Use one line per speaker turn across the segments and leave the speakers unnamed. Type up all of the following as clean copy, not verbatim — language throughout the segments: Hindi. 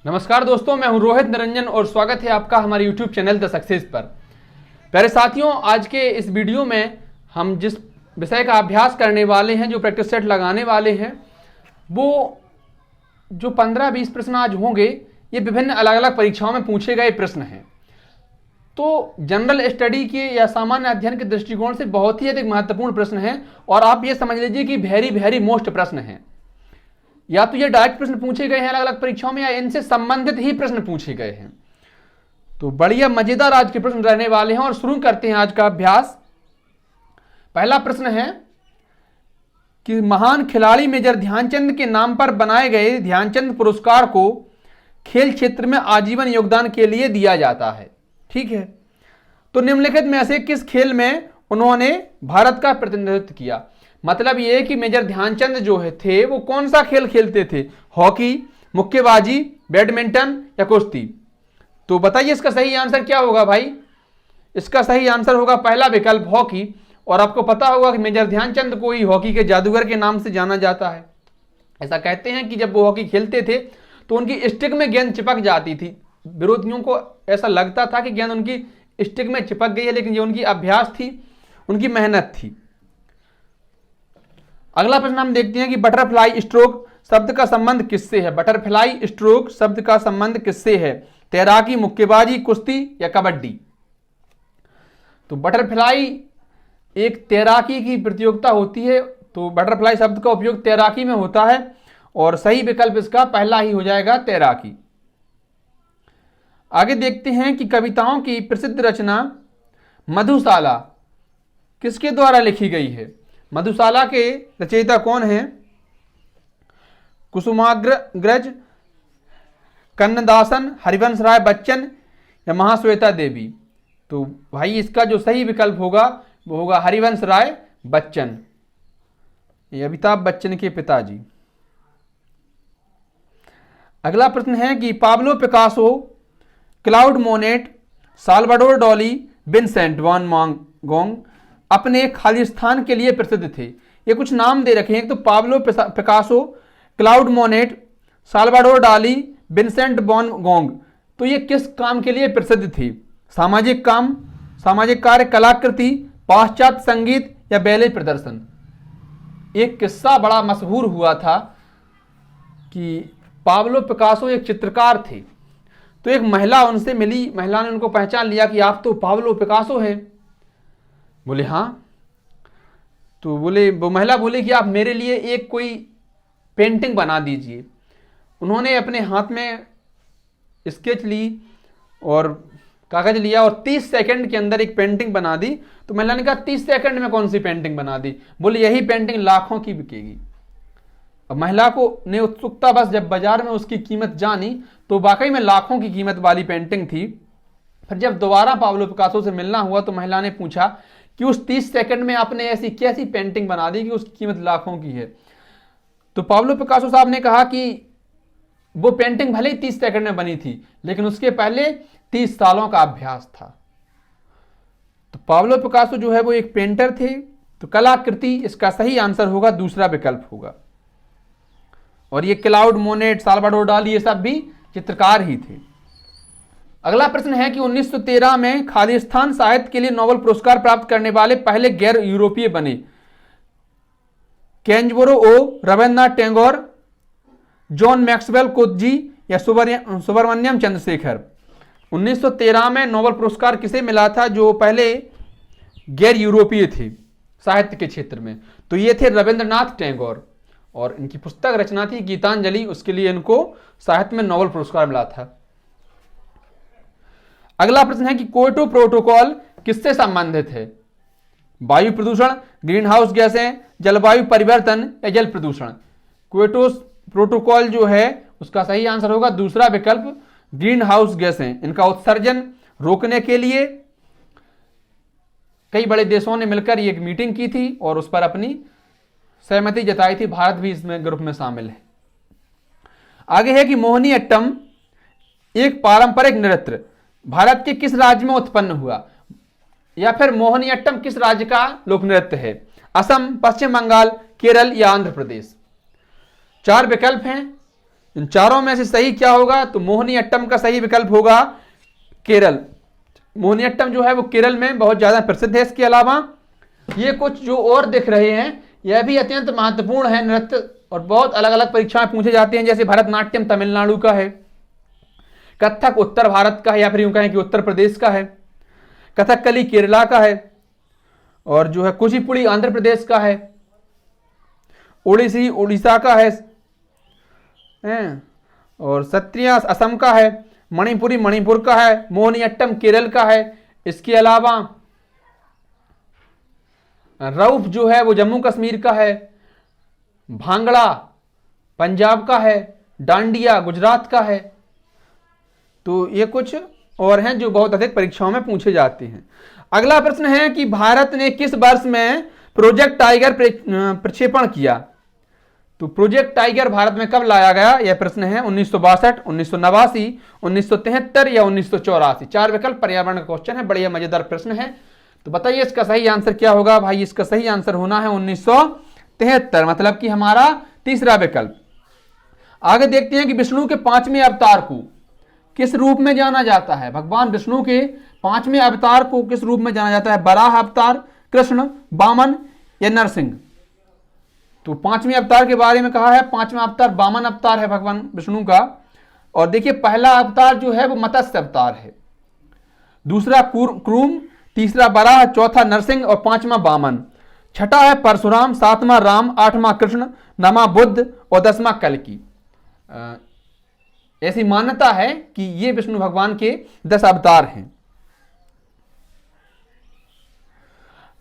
नमस्कार दोस्तों, मैं हूं रोहित निरंजन और स्वागत है आपका हमारे YouTube चैनल द सक्सेस पर। प्यारे साथियों, आज के इस वीडियो में हम जिस विषय का अभ्यास करने वाले हैं, जो प्रैक्टिस सेट लगाने वाले हैं, वो जो 15-20 प्रश्न आज होंगे, ये विभिन्न अलग अलग परीक्षाओं में पूछे गए प्रश्न हैं। तो जनरल स्टडी के या सामान्य अध्ययन के दृष्टिकोण से बहुत ही अधिक महत्वपूर्ण प्रश्न हैं और आप ये समझ लीजिए कि वेरी मोस्ट प्रश्न हैं। या तो ये डायरेक्ट प्रश्न पूछे गए हैं अलग अलग परीक्षाओं में, या इनसे संबंधित ही प्रश्न पूछे गए हैं। तो बढ़िया मजेदार आज के प्रश्न रहने वाले हैं और शुरू करते हैं आज का अभ्यास। पहला प्रश्न है कि महान खिलाड़ी मेजर ध्यानचंद के नाम पर बनाए गए ध्यानचंद पुरस्कार को खेल क्षेत्र में आजीवन योगदान के लिए दिया जाता है। ठीक है, तो निम्नलिखित में से किस खेल में उन्होंने भारत का प्रतिनिधित्व किया? मतलब ये कि मेजर ध्यानचंद जो थे वो कौन सा खेल खेलते थे? हॉकी, मुक्केबाजी, बैडमिंटन या कुश्ती? तो बताइए इसका सही आंसर क्या होगा भाई? इसका सही आंसर होगा पहला विकल्प, हॉकी। और आपको पता होगा कि मेजर ध्यानचंद को ही हॉकी के जादूगर के नाम से जाना जाता है। ऐसा कहते हैं कि जब वो हॉकी खेलते थे तो उनकी स्टिक में गेंद चिपक जाती थी। विरोधियों को ऐसा लगता था कि गेंद उनकी स्टिक में चिपक गई है, लेकिन ये उनकी अभ्यास थी, उनकी मेहनत थी। अगला प्रश्न हम देखते हैं कि बटरफ्लाई स्ट्रोक शब्द का संबंध किससे है? बटरफ्लाई स्ट्रोक शब्द का संबंध किससे है? तैराकी, मुक्केबाजी, कुश्ती या कबड्डी? तो बटरफ्लाई एक तैराकी की प्रतियोगिता होती है, तो बटरफ्लाई शब्द का उपयोग तैराकी में होता है और सही विकल्प इसका पहला ही हो जाएगा, तैराकी। आगे देखते हैं कि कविताओं की प्रसिद्ध रचना मधुशाला किसके द्वारा लिखी गई है? मधुशाला के रचयिता कौन हैं? कुसुमाग्रज, कन्नदासन, हरिवंश राय बच्चन या महाश्वेता देवी? तो भाई इसका जो सही विकल्प होगा वो होगा हरिवंश राय बच्चन, ये अमिताभ बच्चन के पिताजी। अगला प्रश्न है कि Pablo Picasso, Claude Monet, Salvador Dali, Vincent van गोंग अपने खालिस्तान के लिए प्रसिद्ध थे। ये कुछ नाम दे रखे हैं, तो Pablo Picasso, Claude Monet, Salvador Dali, Vincent van गोंग, तो ये किस काम के लिए प्रसिद्ध थे? सामाजिक काम, सामाजिक कार्य, कलाकृति, पाश्चात्य संगीत या बैले प्रदर्शन? एक किस्सा बड़ा मशहूर हुआ था कि पाब्लो पिकासो एक चित्रकार थे, तो एक महिला उनसे मिली। महिला ने उनको पहचान लिया कि आप तो पाब्लो पिकासो हैं। बोले हाँ। तो वो महिला बोली कि आप मेरे लिए एक कोई पेंटिंग बना दीजिए। उन्होंने अपने हाथ में स्केच ली और कागज लिया और 30 सेकंड के अंदर एक पेंटिंग बना दी। तो महिला ने कहा 30 सेकंड में कौन सी पेंटिंग बना दी? बोले यही पेंटिंग लाखों की बिकेगी। अब महिला को ने उत्सुकता बस जब बाजार में उसकी कीमत जानी तो वाकई में लाखों की कीमत वाली पेंटिंग थी। फिर जब दोबारा पाब्लो पिकासो से मिलना हुआ तो महिला ने पूछा कि उस 30 सेकंड में आपने ऐसी कैसी पेंटिंग बना दी कि उसकी कीमत लाखों की है? तो पाब्लो पिकासो साहब ने कहा कि वो पेंटिंग भले ही 30 सेकंड में बनी थी, लेकिन उसके पहले 30 सालों का अभ्यास था। तो पाब्लो पिकासो जो है वो एक पेंटर थे। तो कलाकृति इसका सही आंसर होगा, दूसरा विकल्प होगा। और ये क्लाउड मोनेट, साल्वाडोर डाली, ये सब भी चित्रकार ही थे। अगला प्रश्न है कि 1913 में खालिस्तान साहित्य के लिए नोबेल पुरस्कार प्राप्त करने वाले पहले गैर यूरोपीय बने? केंजबरो ओ, रविन्द्रनाथ टैगोर, जॉन मैक्सवेल कोत्जी या सुब्रमण्यम चंद्रशेखर? 1913 में नोबेल पुरस्कार किसे मिला था जो पहले गैर यूरोपीय थे साहित्य के क्षेत्र में? तो ये थे रविन्द्रनाथ टैगोर, और इनकी पुस्तक रचना थी गीतांजलि, उसके लिए इनको साहित्य में नोबेल पुरस्कार मिला था। अगला प्रश्न है कि क्योटो प्रोटोकॉल किससे संबंधित है? वायु प्रदूषण, ग्रीन हाउस गैसें, जलवायु परिवर्तन या जल प्रदूषण? क्योटो प्रोटोकॉल जो है उसका सही आंसर होगा दूसरा विकल्प, ग्रीन हाउस गैसें। इनका उत्सर्जन रोकने के लिए कई बड़े देशों ने मिलकर एक मीटिंग की थी और उस पर अपनी सहमति जताई थी। भारत भी इसमें ग्रुप में शामिल है। आगे है कि मोहिनीअट्टम एक पारंपरिक नृत्य भारत के किस राज्य में उत्पन्न हुआ? या फिर मोहिनीअट्टम किस राज्य का लोक नृत्य है? असम, पश्चिम बंगाल, केरल या आंध्र प्रदेश? 4 विकल्प हैं इन चारों में से सही क्या होगा? तो मोहिनीअट्टम का सही विकल्प होगा केरल। मोहिनीअट्टम जो है वो केरल में बहुत ज्यादा प्रसिद्ध है। इसके अलावा ये कुछ जो और दिख रहे हैं यह भी अत्यंत महत्वपूर्ण है नृत्य, और बहुत अलग अलग परीक्षाएं पूछे जाते हैं। जैसे भरतनाट्यम तमिलनाडु का है, कथक उत्तर भारत का है, या फिर यूं कहें कि उत्तर प्रदेश का है, कथकली केरला का है, और जो है कुचिपुड़ी आंध्र प्रदेश का है, ओडिसी उड़ीसा का है, और सत्रिया असम का है, मणिपुरी मणिपुर का है, मोहिनीअट्टम केरल का है। इसके अलावा रऊफ जो है वो जम्मू कश्मीर का है, भांगड़ा पंजाब का है, डांडिया गुजरात का है। तो ये कुछ और हैं जो बहुत अधिक परीक्षाओं में पूछे जाते हैं। अगला प्रश्न है कि भारत ने किस वर्ष में प्रोजेक्ट टाइगर प्रक्षेपण किया? तो प्रोजेक्ट टाइगर भारत में कब लाया गया? यह प्रश्न है 1962, 1989, 1973 या 1984। 4 विकल्प पर्यावरण का क्वेश्चन है, बढ़िया मजेदार प्रश्न है। तो बताइए इसका सही आंसर क्या होगा? भाई इसका सही आंसर होना है 1973, मतलब कि हमारा तीसरा विकल्प। आगे देखते हैं कि विष्णु के 5वें अवतार को किस रूप में जाना जाता है? भगवान विष्णु के 5वें अवतार को किस रूप में जाना जाता है? बराह अवतार, कृष्ण, वामन या नरसिंह? तो 5वें अवतार के बारे में कहा है, 5वां अवतार वामन अवतार है भगवान विष्णु का। और देखिए पहला अवतार जो है वो मत्स्य अवतार है, दूसरा क्रूम, तीसरा बराह, चौथा नरसिंह और 5वां वामन। छठा है परशुराम, 7वां राम, 8वां कृष्ण, 9वां बुद्ध और 10वां कल्कि। ऐसी मान्यता है कि ये विष्णु भगवान के 10 अवतार हैं।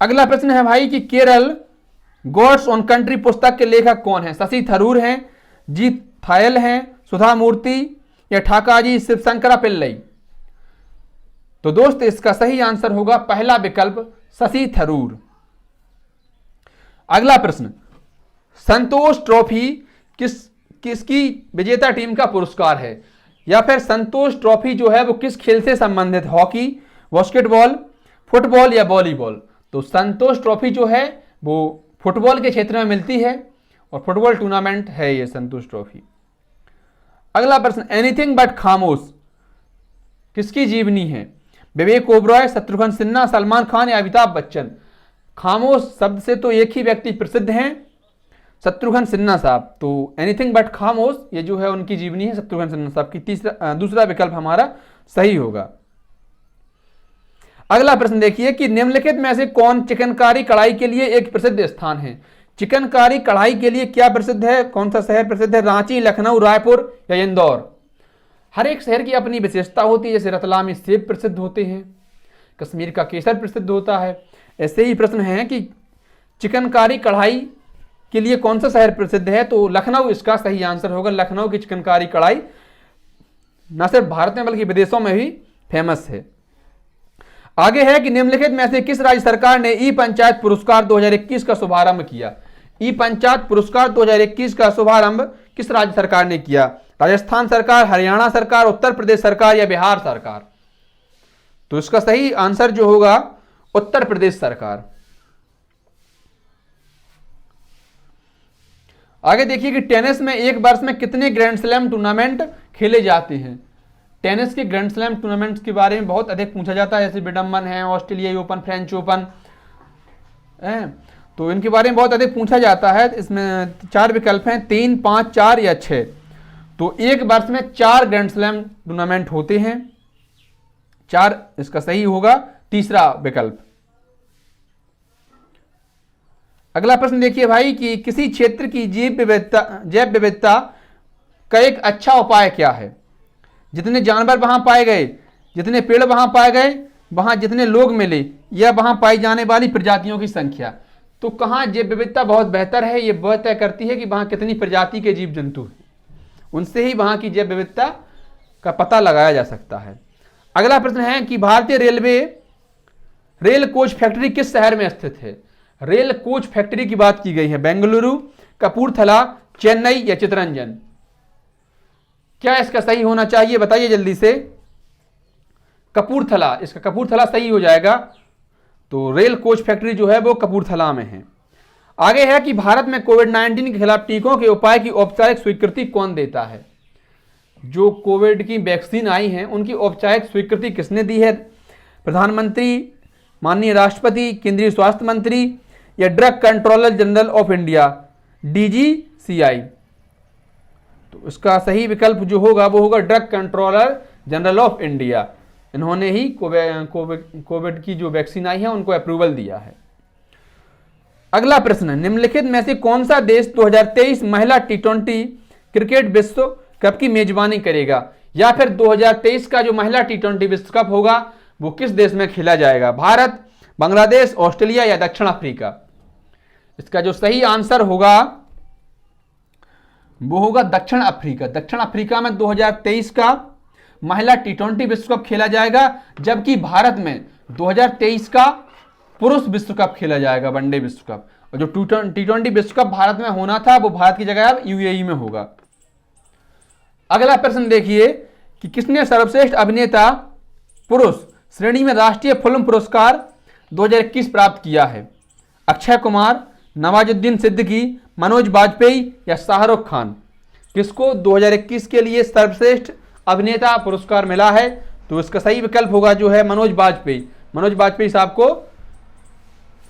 अगला प्रश्न है भाई कि केरल गॉड्स ऑन कंट्री पुस्तक के लेखक कौन है? शशि थरूर हैं, जी थायल हैं, सुधा मूर्ति या ठाकाजी शिवशंकरा पिल्लई? तो दोस्त इसका सही आंसर होगा पहला विकल्प शशि थरूर। अगला प्रश्न, संतोष ट्रॉफी किसकी विजेता टीम का पुरस्कार है? या फिर संतोष ट्रॉफी जो है वो किस खेल से संबंधित? हॉकी, बास्केटबॉल, फुटबॉल या वॉलीबॉल? तो संतोष ट्रॉफी जो है वो फुटबॉल के क्षेत्र में मिलती है और फुटबॉल टूर्नामेंट है ये संतोष ट्रॉफी। अगला प्रश्न, एनीथिंग बट खामोश किसकी जीवनी है? विवेक ओबरॉय, शत्रुघ्न सिन्हा, सलमान खान या अमिताभ बच्चन? खामोश शब्द से तो एक ही व्यक्ति प्रसिद्ध हैं, शत्रुघ्न सिन्हा साहब। तो एनीथिंग बट खामोश ये जो है उनकी जीवनी है शत्रुघ्न सिन्हा साहब की। दूसरा विकल्प हमारा सही होगा। अगला प्रश्न देखिए कि निम्नलिखित में से कौन चिकनकारी कढ़ाई के लिए एक प्रसिद्ध स्थान है? चिकनकारी कढ़ाई के लिए क्या प्रसिद्ध है? कौन सा शहर प्रसिद्ध है? रांची, लखनऊ, रायपुर या इंदौर? हर एक शहर की अपनी विशेषता होती है। जैसे रतलामी सेब प्रसिद्ध होते हैं, कश्मीर का केसर प्रसिद्ध होता है। ऐसे ही प्रश्न है कि चिकनकारी कढ़ाई के लिए कौन सा शहर प्रसिद्ध है? तो लखनऊ इसका सही आंसर होगा। लखनऊ की चिकनकारी कढ़ाई न सिर्फ भारत में बल्कि विदेशों में भी फेमस है। आगे है कि निम्नलिखित में से किस राज्य सरकार ने ई पंचायत पुरस्कार 2021 का शुभारंभ किया? ई पंचायत पुरस्कार 2021 का शुभारंभ किस राज्य सरकार ने किया? राजस्थान सरकार, हरियाणा सरकार, उत्तर प्रदेश सरकार या बिहार सरकार? तो इसका सही आंसर जो होगा उत्तर प्रदेश सरकार। आगे देखिए कि टेनिस में एक वर्ष में कितने ग्रैंड स्लैम टूर्नामेंट खेले जाते हैं? टेनिस के ग्रैंड स्लैम टूर्नामेंट्स के बारे में बहुत अधिक पूछा जाता है, जैसे विडम्बन है, ऑस्ट्रेलियाई ओपन, फ्रेंच ओपन है, तो इनके बारे में बहुत अधिक पूछा जाता है। इसमें 4 विकल्प हैं, 3, 5, 4 या 6। तो एक वर्ष में 4 ग्रैंड स्लैम टूर्नामेंट होते हैं, 4 इसका सही होगा तीसरा विकल्प। अगला प्रश्न देखिए भाई कि किसी क्षेत्र की जैव विविधता का एक अच्छा उपाय क्या है? जितने जानवर वहां पाए गए, जितने पेड़ वहां पाए गए, वहां जितने लोग मिले, या वहां पाई जाने वाली प्रजातियों की संख्या? तो कहां जैव विविधता बहुत बेहतर है, ये बहुत तय करती है कि वहां कितनी प्रजाति के जीव जंतु हैं, उनसे ही वहां की जैव विविधता का पता लगाया जा सकता है। अगला प्रश्न है कि भारतीय रेलवे रेल कोच फैक्ट्री किस शहर में स्थित है? रेल कोच फैक्ट्री की बात की गई है, बेंगलुरु, कपूरथला, चेन्नई या चितरंजन? क्या इसका सही होना चाहिए, बताइए जल्दी से। कपूरथला, इसका कपूरथला सही हो जाएगा। तो रेल कोच फैक्ट्री जो है वो कपूरथला में है। आगे है कि भारत में कोविड-19 के खिलाफ टीकों के उपाय की औपचारिक स्वीकृति कौन देता है? जो कोविड की वैक्सीन आई हैं उनकी औपचारिक स्वीकृति किसने दी है? प्रधानमंत्री, माननीय राष्ट्रपति, केंद्रीय स्वास्थ्य मंत्री या drug controller general of India DGCI? तो इसका सही विकल्प जो होगा वो होगा drug controller general of India. इन्होंने ही कोविड की जो वैक्सीन आई है उनको अप्रूवल दिया है। अगला प्रश्न, निम्नलिखित में से कौन सा देश 2023 महिला T20 क्रिकेट विश्व कप की मेजबानी करेगा? या फिर 2023 का जो महिला T20 विश्व कप होगा वो किस देश में खेला जाएगा? भारत, बांग्लादेश, ऑस्ट्रेलिया या दक्षिण अफ्रीका? इसका जो सही आंसर होगा वो होगा दक्षिण अफ्रीका। दक्षिण अफ्रीका में 2023 का महिला T20 विश्व कप खेला जाएगा, जबकि भारत में 2023 का पुरुष विश्व कप खेला जाएगा, वनडे विश्व कप। और जो T20 विश्व कप भारत में होना था वो भारत की जगह अब UAE में होगा। अगला प्रश्न देखिए कि किसने सर्वश्रेष्ठ अभिनेता पुरुष श्रेणी में राष्ट्रीय फिल्म पुरस्कार 2021 प्राप्त किया है? अक्षय कुमार, नवाजुद्दीन सिद्दीकी, मनोज बाजपेयी या शाहरुख खान? किसको 2021 के लिए सर्वश्रेष्ठ अभिनेता पुरस्कार मिला है? तो इसका सही विकल्प होगा जो है मनोज बाजपेयी। मनोज बाजपेयी साहब को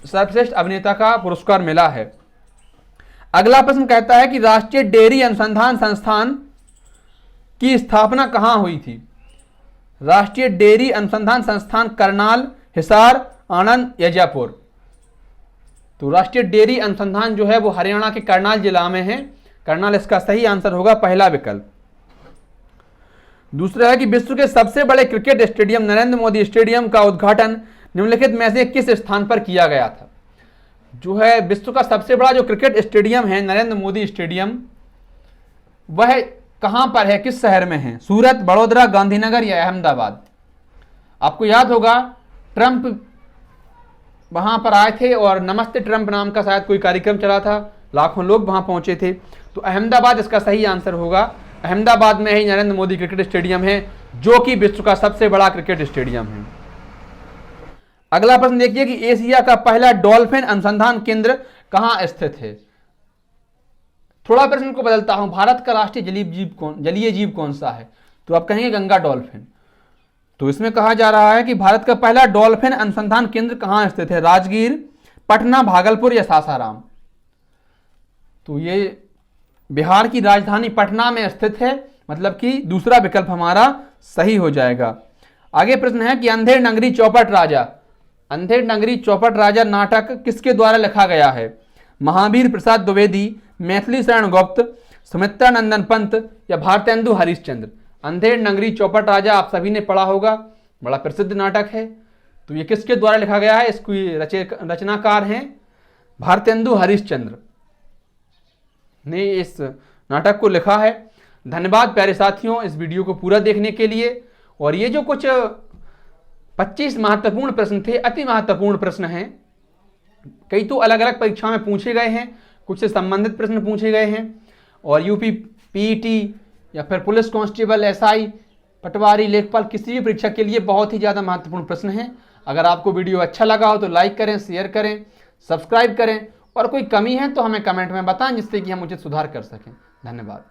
सर्वश्रेष्ठ अभिनेता का पुरस्कार मिला है। अगला प्रश्न कहता है कि राष्ट्रीय डेयरी अनुसंधान संस्थान की स्थापना कहां हुई थी? राष्ट्रीय डेयरी अनुसंधान संस्थान करनाल, हिसार, आनंद या जयपुर? तो राष्ट्रीय डेयरी अनुसंधान जो है वो हरियाणा के करनाल जिला में है। करनाल इसका सही आंसर होगा, पहला विकल्प। दूसरा है कि विश्व के सबसे बड़े cricket stadium Narendra Modi stadium का उद्घाटन निम्नलिखित में से किस स्थान पर किया गया था? जो है विश्व का सबसे बड़ा जो क्रिकेट स्टेडियम है नरेंद्र मोदी स्टेडियम, वह कहां पर है, किस शहर में है? सूरत, बड़ोदरा, गांधीनगर या अहमदाबाद? आपको याद होगा ट्रंप वहां पर आए थे और नमस्ते ट्रंप नाम का शायद कोई कार्यक्रम चला था, लाखों लोग वहां पहुंचे थे। तो अहमदाबाद इसका सही आंसर होगा। अहमदाबाद में ही नरेंद्र मोदी क्रिकेट स्टेडियम है जो कि विश्व का सबसे बड़ा क्रिकेट स्टेडियम है। अगला प्रश्न देखिए कि एशिया का पहला डॉल्फिन अनुसंधान केंद्र कहां स्थित है? थोड़ा प्रश्न को बदलता हूं, भारत का राष्ट्रीय जलीय जीव कौन सा है? तो आप कहेंगे गंगा डॉल्फिन। तो इसमें कहा जा रहा है कि भारत का पहला डॉल्फिन अनुसंधान केंद्र कहां स्थित है? राजगीर, पटना, भागलपुर या सासाराम? तो ये बिहार की राजधानी पटना में स्थित है, मतलब कि दूसरा विकल्प हमारा सही हो जाएगा। आगे प्रश्न है कि अंधेर नगरी चौपट राजा नाटक किसके द्वारा लिखा गया है? महावीर प्रसाद द्विवेदी, मैथिली शरण गुप्त, सुमित्रा नंदन पंत या भारतेंदु हरिश्चंद्र? अंधेर नगरी चौपट राजा आप सभी ने पढ़ा होगा, बड़ा प्रसिद्ध नाटक है। तो ये किसके द्वारा लिखा गया है? इसकी रचनाकार हैं भारतेंदु हरिश्चंद्र ने इस नाटक को लिखा है। धन्यवाद प्यारे साथियों इस वीडियो को पूरा देखने के लिए। और ये जो कुछ 25 महत्वपूर्ण प्रश्न थे, अति महत्वपूर्ण प्रश्न हैं, कई तो अलग अलग परीक्षा में पूछे गए हैं, कुछ से संबंधित प्रश्न पूछे गए हैं। और यूपी पीईटी या फिर पुलिस कांस्टेबल, एसआई, पटवारी, लेखपाल, किसी भी परीक्षा के लिए बहुत ही ज़्यादा महत्वपूर्ण प्रश्न हैं। अगर आपको वीडियो अच्छा लगा हो तो लाइक करें, शेयर करें, सब्सक्राइब करें और कोई कमी है तो हमें कमेंट में बताएं जिससे कि हम उचित सुधार कर सकें। धन्यवाद।